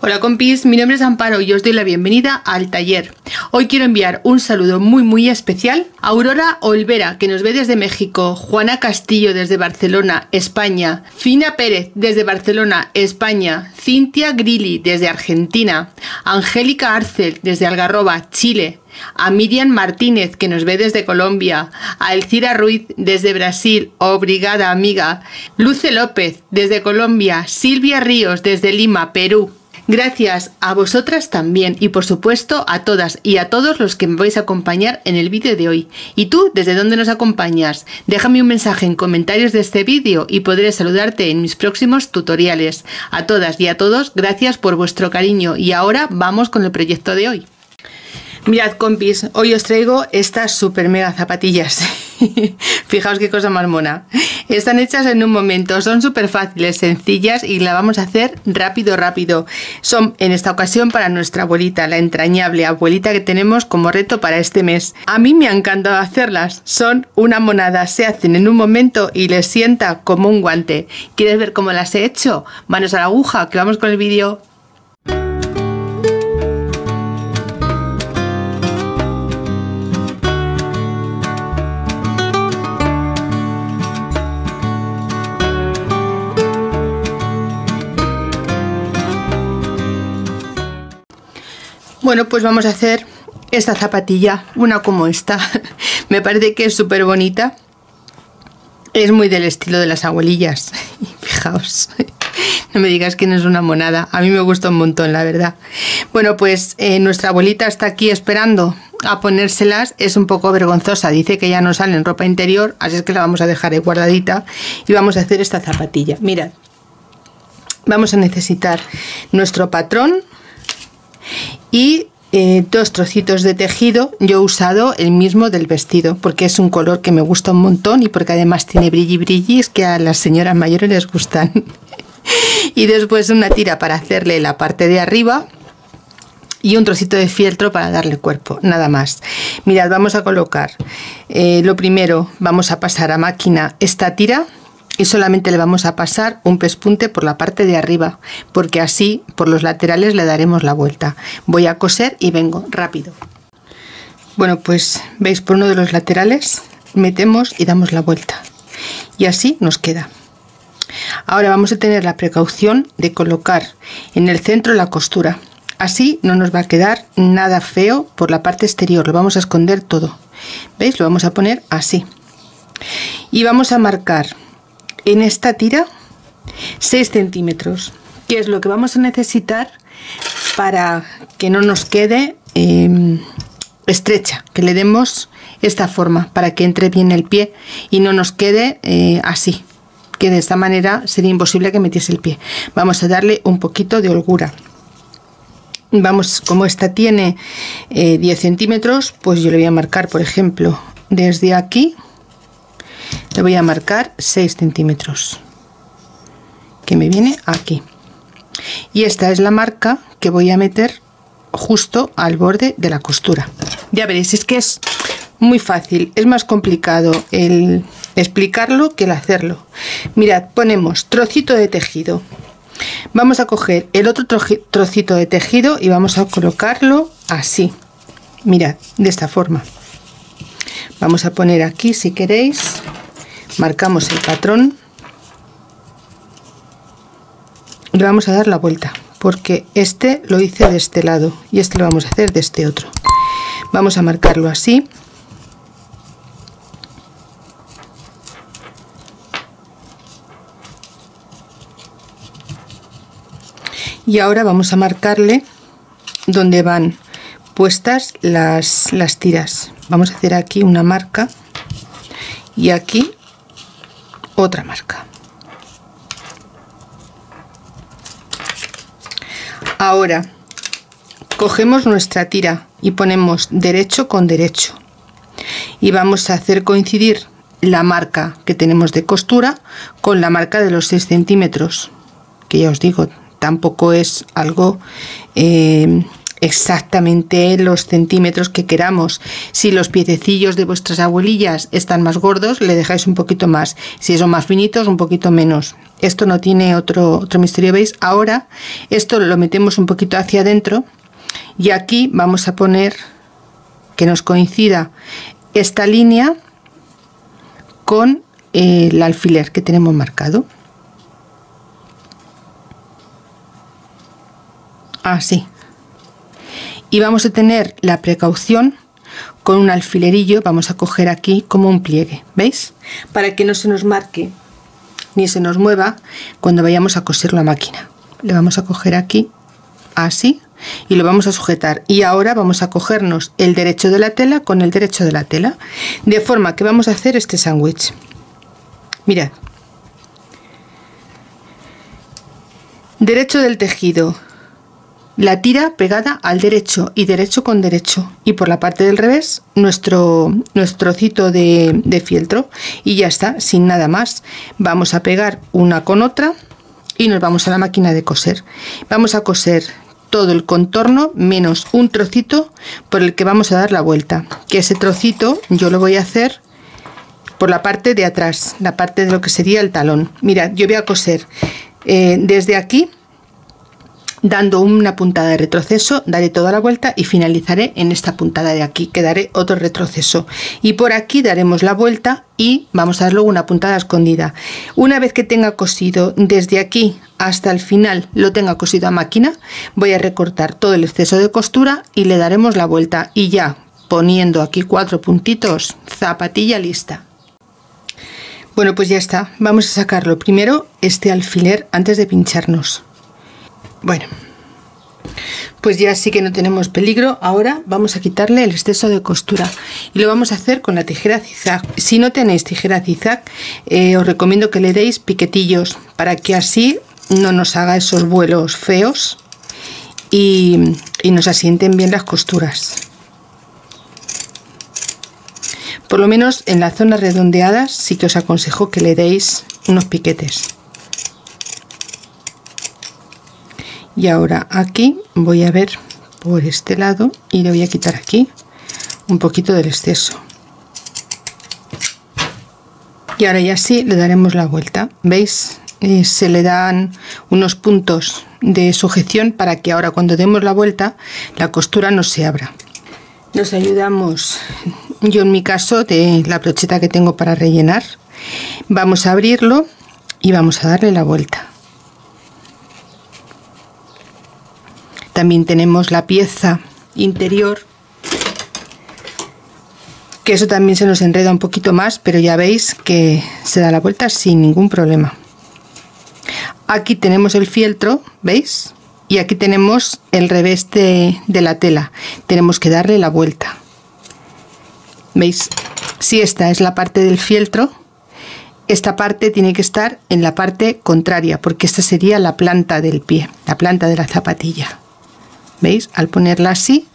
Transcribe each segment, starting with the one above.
Hola compis, mi nombre es Amparo y os doy la bienvenida al taller. Hoy quiero enviar un saludo muy especial a Aurora Olvera, que nos ve desde México, Juana Castillo desde Barcelona, España, Fina Pérez desde Barcelona, España, Cintia Grilli desde Argentina, Angélica Arcel desde Algarroba, Chile, a Miriam Martínez, que nos ve desde Colombia, a Elcira Ruiz desde Brasil, obrigada amiga, Luce López desde Colombia, Silvia Ríos desde Lima, Perú. Gracias a vosotras también y por supuesto a todas y a todos los que me vais a acompañar en el vídeo de hoy. ¿Y tú desde dónde nos acompañas? Déjame un mensaje en comentarios de este vídeo y podré saludarte en mis próximos tutoriales. A todas y a todos, gracias por vuestro cariño y ahora vamos con el proyecto de hoy. Mirad compis, hoy os traigo estas super mega zapatillas. Fijaos qué cosa más mona. Están hechas en un momento, son súper fáciles, sencillas y la vamos a hacer rápido. Son en esta ocasión para nuestra abuelita, la entrañable abuelita que tenemos como reto para este mes. A mí me ha encantado hacerlas, son una monada, se hacen en un momento y les sienta como un guante. ¿Quieres ver cómo las he hecho? Manos a la aguja, que vamos con el vídeo. Bueno, pues vamos a hacer esta zapatilla, una como esta. Me parece que es súper bonita. Es muy del estilo de las abuelillas. Fijaos, no me digas que no es una monada. A mí me gusta un montón, la verdad. Bueno, pues nuestra abuelita está aquí esperando a ponérselas. Es un poco vergonzosa. Dice que ya no sale en ropa interior, así es que la vamos a dejar ahí guardadita. Y vamos a hacer esta zapatilla. Mirad, vamos a necesitar nuestro patrón y dos trocitos de tejido. Yo he usado el mismo del vestido porque es un color que me gusta un montón y porque además tiene brillis que a las señoras mayores les gustan. Y después una tira para hacerle la parte de arriba y un trocito de fieltro para darle cuerpo, nada más. Mirad, vamos a colocar lo primero, vamos a pasar a máquina esta tira y solamente le vamos a pasar un pespunte por la parte de arriba, porque así por los laterales le daremos la vuelta. Voy a coser y vengo rápido. Bueno, pues veis, por uno de los laterales metemos y damos la vuelta y así nos queda. Ahora vamos a tener la precaución de colocar en el centro la costura, así no nos va a quedar nada feo por la parte exterior, lo vamos a esconder todo. ¿Veis? Lo vamos a poner así y vamos a marcar en esta tira 6 centímetros, que es lo que vamos a necesitar para que no nos quede estrecha, que le demos esta forma para que entre bien el pie y no nos quede así, que de esta manera sería imposible que metiese el pie. Vamos a darle un poquito de holgura. Vamos, como esta tiene 10 centímetros, pues yo le voy a marcar, por ejemplo, desde aquí le voy a marcar 6 centímetros, que me viene aquí, y esta es la marca que voy a meter justo al borde de la costura. Ya veréis, es que es muy fácil, es más complicado el explicarlo que el hacerlo. Mirad, ponemos trocito de tejido, vamos a coger el otro trocito de tejido y vamos a colocarlo así. Mirad, de esta forma. Vamos a poner aquí, si queréis, marcamos el patrón y le vamos a dar la vuelta, porque este lo hice de este lado y este lo vamos a hacer de este otro. Vamos a marcarlo así y ahora vamos a marcarle donde van puestas las tiras. Vamos a hacer aquí una marca y aquí otra marca. Ahora cogemos nuestra tira y ponemos derecho con derecho y vamos a hacer coincidir la marca que tenemos de costura con la marca de los 6 centímetros, que ya os digo, tampoco es algo exactamente los centímetros que queramos. Si los piececillos de vuestras abuelillas están más gordos, le dejáis un poquito más. Si son más finitos, un poquito menos. Esto no tiene otro misterio, ¿veis? Ahora esto lo metemos un poquito hacia adentro y aquí vamos a poner que nos coincida esta línea con el alfiler que tenemos marcado. Así. Y vamos a tener la precaución con un alfilerillo, vamos a coger aquí como un pliegue, ¿veis? Para que no se nos marque ni se nos mueva cuando vayamos a coserlo a máquina. Le vamos a coger aquí así y lo vamos a sujetar, y ahora vamos a cogernos el derecho de la tela con el derecho de la tela, de forma que vamos a hacer este sándwich. Mirad, derecho del tejido, la tira pegada al derecho y derecho con derecho, y por la parte del revés nuestro trocito de fieltro, y ya está, sin nada más. Vamos a pegar una con otra y nos vamos a la máquina de coser. Vamos a coser todo el contorno menos un trocito por el que vamos a dar la vuelta, que ese trocito yo lo voy a hacer por la parte de atrás, la parte de lo que sería el talón. Mirad, yo voy a coser desde aquí, dando una puntada de retroceso, daré toda la vuelta y finalizaré en esta puntada de aquí, que daré otro retroceso, y por aquí daremos la vuelta y vamos a dar luego una puntada escondida. Una vez que tenga cosido desde aquí hasta el final, lo tenga cosido a máquina, voy a recortar todo el exceso de costura y le daremos la vuelta, y ya poniendo aquí 4 puntitos, zapatilla lista. Bueno, pues ya está. Vamos a sacarlo primero este alfiler antes de pincharnos. Bueno, pues ya sí que no tenemos peligro. Ahora vamos a quitarle el exceso de costura y lo vamos a hacer con la tijera zigzag. Si no tenéis tijera zigzag, os recomiendo que le deis piquetillos para que así no nos haga esos vuelos feos y nos asienten bien las costuras. Por lo menos en las zonas redondeadas sí que os aconsejo que le deis unos piquetes. Y ahora aquí voy a ver por este lado y le voy a quitar aquí un poquito del exceso. Y ahora ya sí le daremos la vuelta. ¿Veis? Se le dan unos puntos de sujeción para que ahora cuando demos la vuelta la costura no se abra. Nos ayudamos, yo en mi caso, de la brocheta que tengo para rellenar. Vamos a abrirlo y vamos a darle la vuelta. También tenemos la pieza interior, que eso también se nos enreda un poquito más, pero ya veis que se da la vuelta sin ningún problema. Aquí tenemos el fieltro, ¿veis? Y aquí tenemos el revés de la tela. Tenemos que darle la vuelta. ¿Veis? Si esta es la parte del fieltro, esta parte tiene que estar en la parte contraria, porque esta sería la planta del pie, la planta de la zapatilla. ¿Veis? Al ponerla así,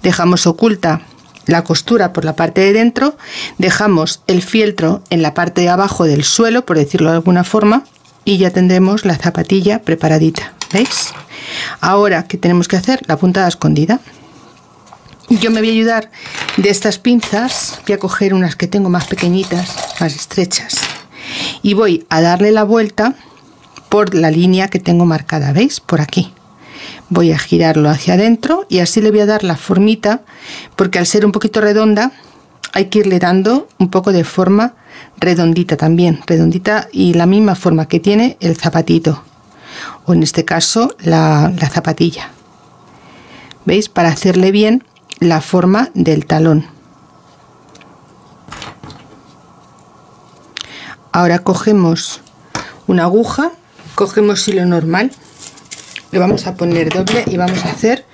dejamos oculta la costura por la parte de dentro, dejamos el fieltro en la parte de abajo del suelo, por decirlo de alguna forma, y ya tendremos la zapatilla preparadita. ¿Veis? Ahora, ¿qué tenemos que hacer? La puntada escondida. Yo me voy a ayudar de estas pinzas, voy a coger unas que tengo más pequeñitas, más estrechas, y voy a darle la vuelta por la línea que tengo marcada. ¿Veis? Por aquí. Voy a girarlo hacia adentro y así le voy a dar la formita, porque al ser un poquito redonda hay que irle dando un poco de forma redondita también, redondita, y la misma forma que tiene el zapatito, o en este caso la zapatilla. ¿Veis? Para hacerle bien la forma del talón. Ahora cogemos una aguja, cogemos hilo normal, le vamos a poner doble y vamos a hacer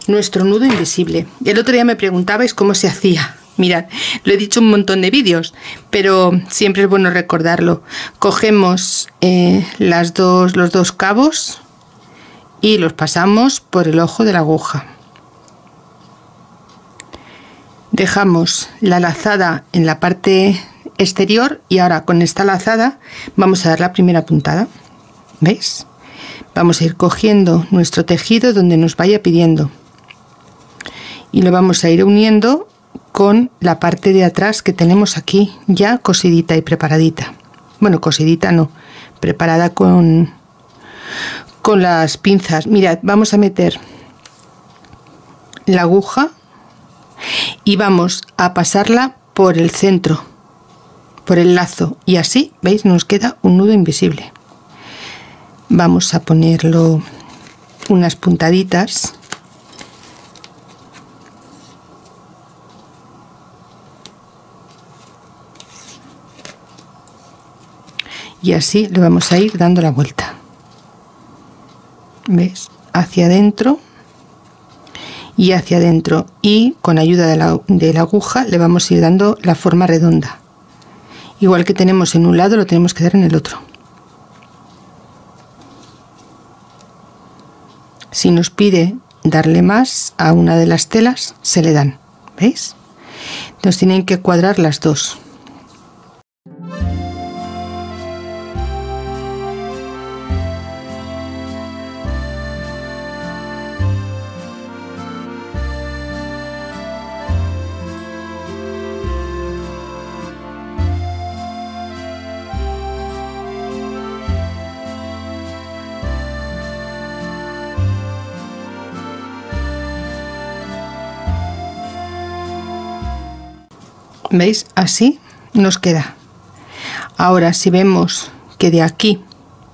nuestro nudo invisible. El otro día me preguntabais cómo se hacía. Mirad, lo he dicho en un montón de vídeos, pero siempre es bueno recordarlo. Cogemos los dos cabos y los pasamos por el ojo de la aguja. Dejamos la lazada en la parte exterior y ahora con esta lazada vamos a dar la primera puntada. ¿Veis? Vamos a ir cogiendo nuestro tejido donde nos vaya pidiendo y lo vamos a ir uniendo con la parte de atrás que tenemos aquí ya cosidita y preparadita. Bueno, cosidita no, preparada con las pinzas. Mirad, vamos a meter la aguja y vamos a pasarla por el centro, por el lazo, y así, ¿veis? Nos queda un nudo invisible. Vamos a ponerlo unas puntaditas. Y así le vamos a ir dando la vuelta. ¿Ves? Hacia adentro y hacia adentro, y con ayuda de la aguja le vamos a ir dando la forma redonda. Igual que tenemos en un lado, lo tenemos que dar en el otro. Si nos pide darle más a una de las telas, se le dan. ¿Veis? Entonces tienen que cuadrar las dos. ¿Veis? Así nos queda. Ahora, si vemos que de aquí,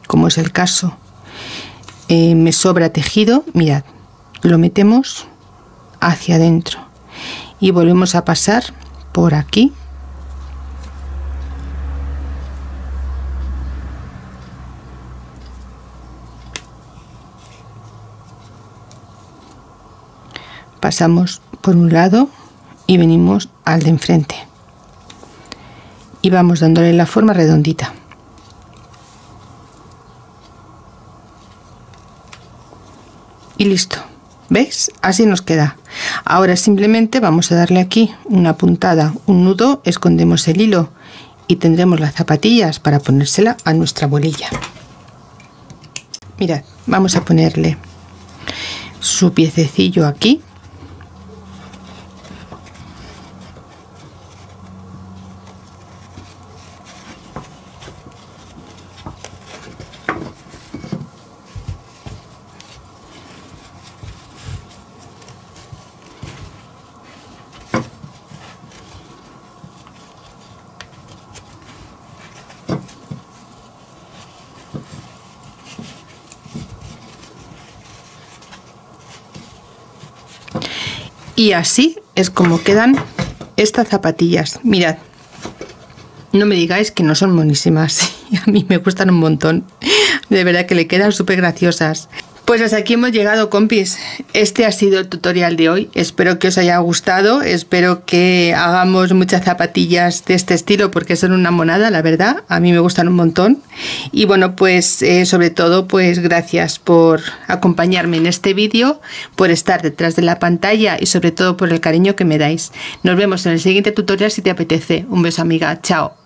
como es el caso, me sobra tejido, mirad, lo metemos hacia adentro y volvemos a pasar por aquí. Pasamos por un lado y venimos al de enfrente y vamos dándole la forma redondita. Y listo, ¿veis? Así nos queda. Ahora simplemente vamos a darle aquí una puntada, un nudo, escondemos el hilo y tendremos las zapatillas para ponérsela a nuestra bolilla. Mirad, vamos a ponerle su piececillo aquí. Y así es como quedan estas zapatillas. Mirad, no me digáis que no son monísimas. A mí me gustan un montón. De verdad que le quedan súper graciosas. Pues hasta aquí hemos llegado, compis. Este ha sido el tutorial de hoy. Espero que os haya gustado. Espero que hagamos muchas zapatillas de este estilo porque son una monada, la verdad. A mí me gustan un montón. Y bueno, pues sobre todo, pues gracias por acompañarme en este vídeo, por estar detrás de la pantalla y sobre todo por el cariño que me dais. Nos vemos en el siguiente tutorial si te apetece. Un beso, amiga. Chao.